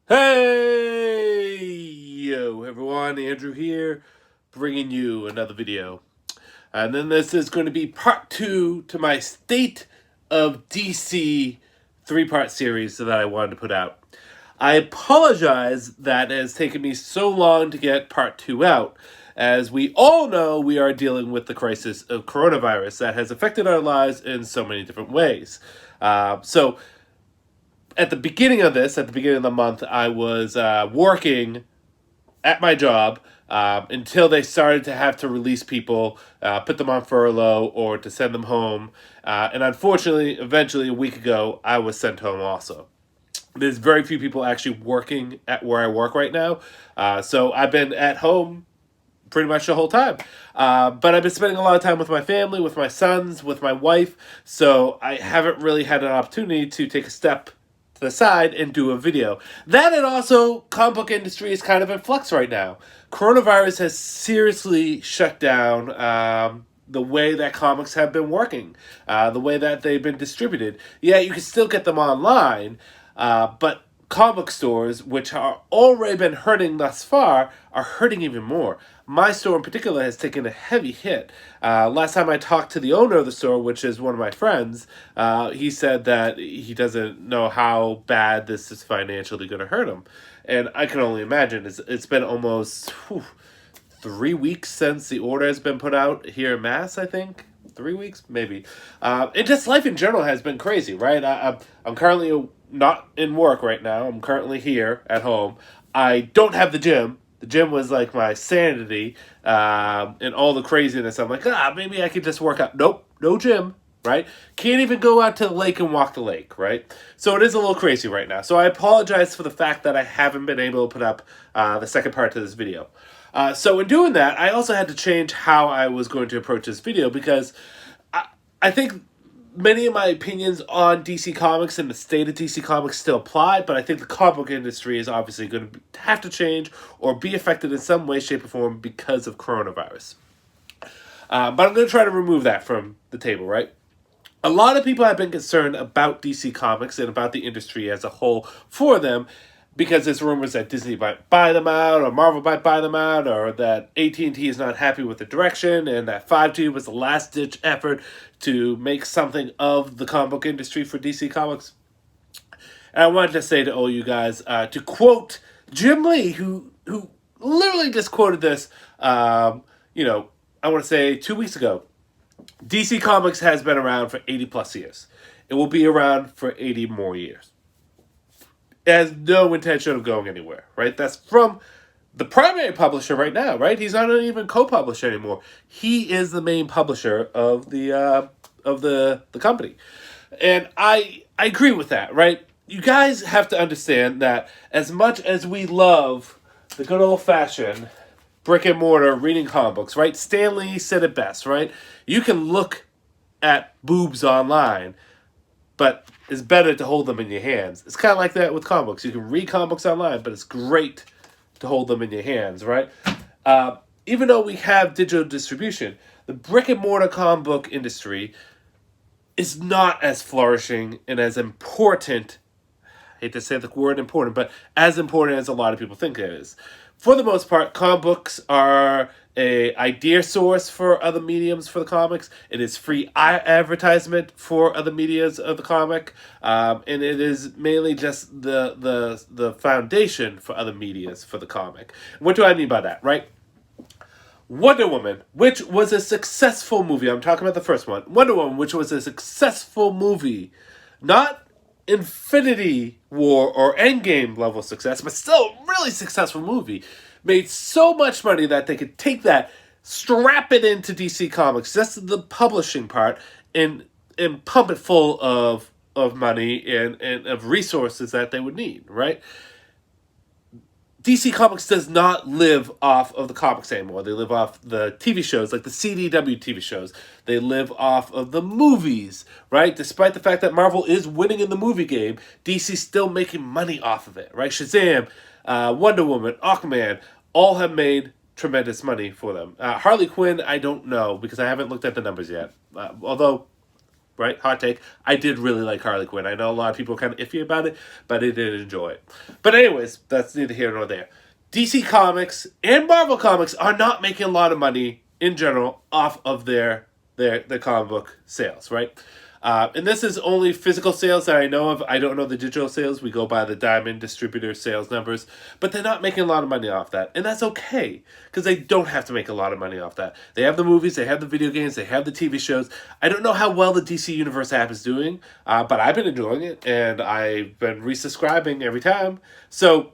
Hey, yo, everyone, Andrew here, bringing you another video. And then this is going to be part two to my State of DC three-part series that I wanted to put out. I apologize that it has taken me so long to get part two out. As we all know, we are dealing with the crisis of coronavirus that has affected our lives in so many different ways. So at the beginning of this, at the beginning of the month, I was working at my job until they started to have to release people, put them on furlough, or to send them home. And unfortunately, eventually, a week ago, I was sent home also. There's very few people actually working at where I work right now. So I've been at home pretty much the whole time. But I've been spending a lot of time with my family, with my sons, with my wife. So I haven't really had an opportunity to take a step to the side and do a video. That and also, comic book industry is kind of in flux right now. Coronavirus has seriously shut down the way that comics have been working, the way that they've been distributed. Yeah, you can still get them online, but comic stores, which are already been hurting thus far, are hurting even more. My store in particular has taken a heavy hit. Last time I talked to the owner of the store, which is one of my friends, he said that he doesn't know how bad this is financially going to hurt him. And I can only imagine. It's been almost 3 weeks since the order has been put out here in Mass, I think. 3 weeks, maybe. And just life in general has been crazy, right? I'm currently not in work right now. I'm currently here at home. I don't have the gym. The gym was like my sanity and all the craziness. I'm like, maybe I could just work out. Nope, no gym, right? Can't even go out to the lake and walk the lake, right? So it is a little crazy right now. So I apologize for the fact that I haven't been able to put up the second part to this video. So in doing that, I also had to change how I was going to approach this video because I think many of my opinions on DC Comics and the state of DC Comics still apply, but I think the comic book industry is obviously going to have to change or be affected in some way, shape, or form because of coronavirus. But I'm going to try to remove that from the table, right? A lot of people have been concerned about DC Comics and about the industry as a whole for them because there's rumors that Disney might buy them out or Marvel might buy them out or that AT&T is not happy with the direction and that 5G was the last-ditch effort to make something of the comic book industry for DC Comics. And I wanted to say to all you guys, to quote Jim Lee, who literally just quoted this, I want to say 2 weeks ago. DC Comics has been around for 80 plus years. It will be around for 80 more years. It has no intention of going anywhere, right? That's from the primary publisher right now, right? He's not even co-publisher anymore. He is the main publisher of the company. And I agree with that, right? You guys have to understand that as much as we love the good old-fashioned brick and mortar reading comic books, right? Stan Lee said it best, right? You can look at boobs online, but it's better to hold them in your hands. It's kind of like that with comic books. You can read comic books online, but it's great to hold them in your hands, right? Even though we have digital distribution, the brick and mortar comic book industry is not as flourishing and as important. I hate to say the word important, but as important as a lot of people think it is. For the most part, comic books are a idea source for other mediums for the comics. It is free advertisement for other medias of the comic, and it is mainly just the foundation for other medias for the comic. What do I mean by that, right? Wonder Woman, which was a successful movie. I'm talking about the first one. Wonder Woman, which was a successful movie. Not Infinity War or Endgame level success, but still a really successful movie. Made so much money that they could take that, strap it into DC Comics, just the publishing part, and pump it full of money and of resources that they would need, right? DC Comics does not live off of the comics anymore. They live off the TV shows, like the CW TV shows. They live off of the movies, right? Despite the fact that Marvel is winning in the movie game, DC's still making money off of it, right? Shazam, Wonder Woman, Aquaman, all have made tremendous money for them. Harley Quinn, I don't know, because I haven't looked at the numbers yet. Although right? Hot take. I did really like Harley Quinn. I know a lot of people are kind of iffy about it, but I did enjoy it. But anyways, that's neither here nor there. DC Comics and Marvel Comics are not making a lot of money in general off of their comic book sales, right? And this is only physical sales that I know of. I don't know the digital sales. We go by the Diamond distributor sales numbers. But they're not making a lot of money off that. And that's okay, because they don't have to make a lot of money off that. They have the movies, they have the video games, they have the TV shows. I don't know how well the DC Universe app is doing, but I've been enjoying it, and I've been resubscribing every time. So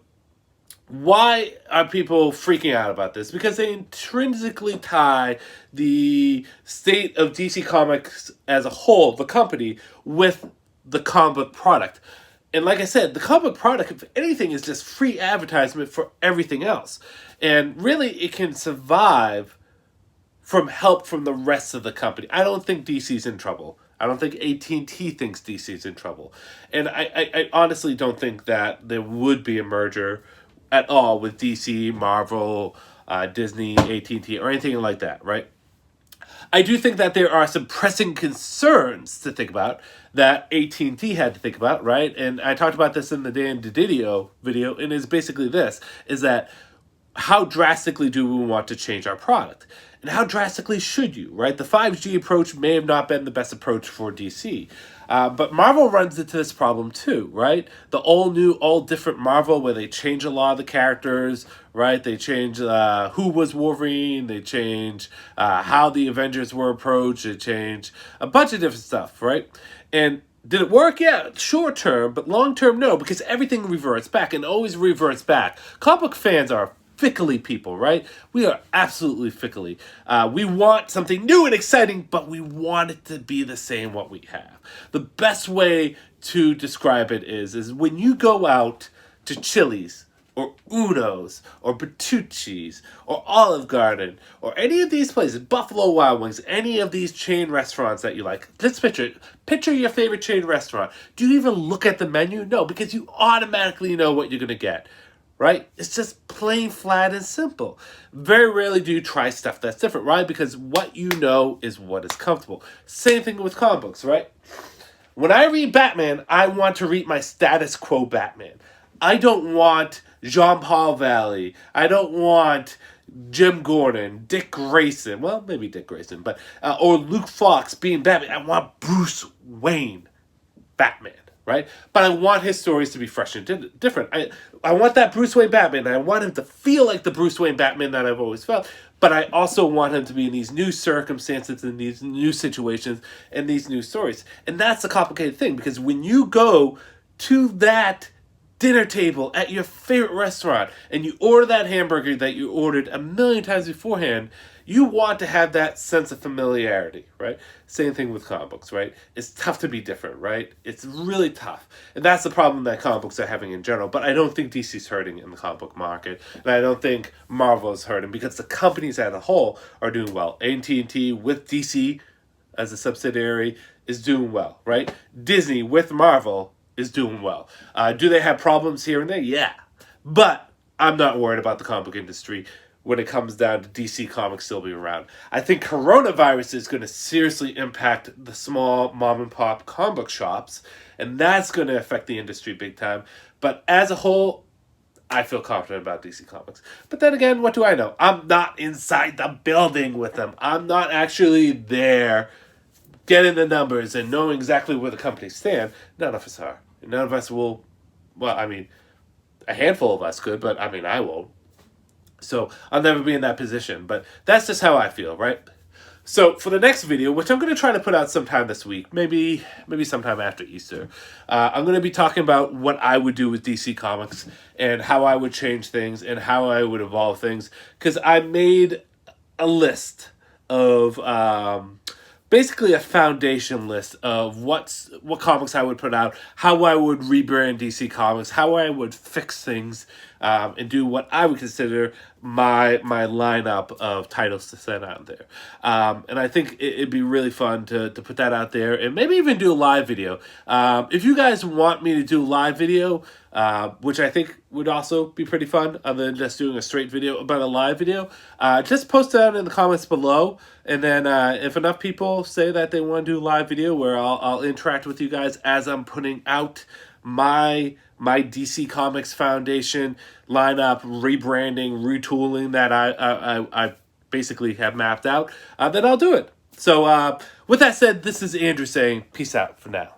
why are people freaking out about this? Because they intrinsically tie the state of DC Comics as a whole, the company, with the comic book product. And like I said, the comic book product, if anything, is just free advertisement for everything else. And really, it can survive from help from the rest of the company. I don't think DC's in trouble. I don't think AT&T thinks DC's in trouble. And I honestly don't think that there would be a merger at all with DC, Marvel, Disney, AT&T, or anything like that, right? I do think that there are some pressing concerns to think about that AT&T had to think about, right? And I talked about this in the Dan DiDio video, and it's basically this, is that how drastically do we want to change our product? And how drastically should you, right? The 5G approach may have not been the best approach for DC. But Marvel runs into this problem too, right? The all new, all different Marvel, where they change a lot of the characters, right? They change who was Wolverine, they change how the Avengers were approached, they change a bunch of different stuff, right? And did it work? Yeah, short term, but long term, no, because everything reverts back and always reverts back. Comic book fans are fickly people, right? We are absolutely fickly. We want something new and exciting, but we want it to be the same what we have. The best way to describe it is when you go out to Chili's or Uno's or Bertucci's or Olive Garden or any of these places, Buffalo Wild Wings, any of these chain restaurants that you like. Let's picture your favorite chain restaurant. Do you even look at the menu? No, because you automatically know what you're going to get. Right? It's just plain, flat, and simple. Very rarely do you try stuff that's different, right? Because what you know is what is comfortable. Same thing with comic books, right? When I read Batman, I want to read my status quo Batman. I don't want Jean-Paul Valley. I don't want Jim Gordon, Dick Grayson. Well, maybe Dick Grayson, but or Luke Fox being Batman. I want Bruce Wayne Batman. Right? But I want his stories to be fresh and different. I want that Bruce Wayne Batman. I want him to feel like the Bruce Wayne Batman that I've always felt. But I also want him to be in these new circumstances, in these new situations, and these new stories. And that's the complicated thing, because when you go to that dinner table at your favorite restaurant and you order that hamburger that you ordered a million times beforehand, you want to have that sense of familiarity, right? Same thing with comic books, right? It's tough to be different, right? It's really tough. And that's the problem that comic books are having in general. But I don't think DC's hurting in the comic book market. And I don't think Marvel is hurting, because the companies as a whole are doing well. AT&T with DC as a subsidiary is doing well, right? Disney with Marvel is doing well. Do they have problems here and there? Yeah. But I'm not worried about the comic book industry when it comes down to DC Comics still being around. I think coronavirus is going to seriously impact the small mom and pop comic book shops, and that's going to affect the industry big time. But as a whole, I feel confident about DC Comics. But then again, what do I know? I'm not inside the building with them. I'm not actually there getting the numbers and knowing exactly where the companies stand. None of us are. None of us will, well, I mean, a handful of us could, but I mean, I won't. So I'll never be in that position, but that's just how I feel, right? So for the next video, which I'm going to try to put out sometime this week, maybe sometime after Easter, I'm going to be talking about what I would do with DC Comics and how I would change things and how I would evolve things, because I made a list of basically a foundation list of what comics I would put out, how I would rebrand DC Comics, how I would fix things, and do what I would consider my lineup of titles to send out there. And I think it'd be really fun to put that out there and maybe even do a live video. If you guys want me to do a live video, which I think would also be pretty fun, other than just doing a straight video about a live video. Just post down in the comments below, and then if enough people say that they want to do a live video where I'll interact with you guys as I'm putting out my DC Comics Foundation lineup, rebranding, retooling that I basically have mapped out, then I'll do it. So with that said, this is Andrew saying peace out for now.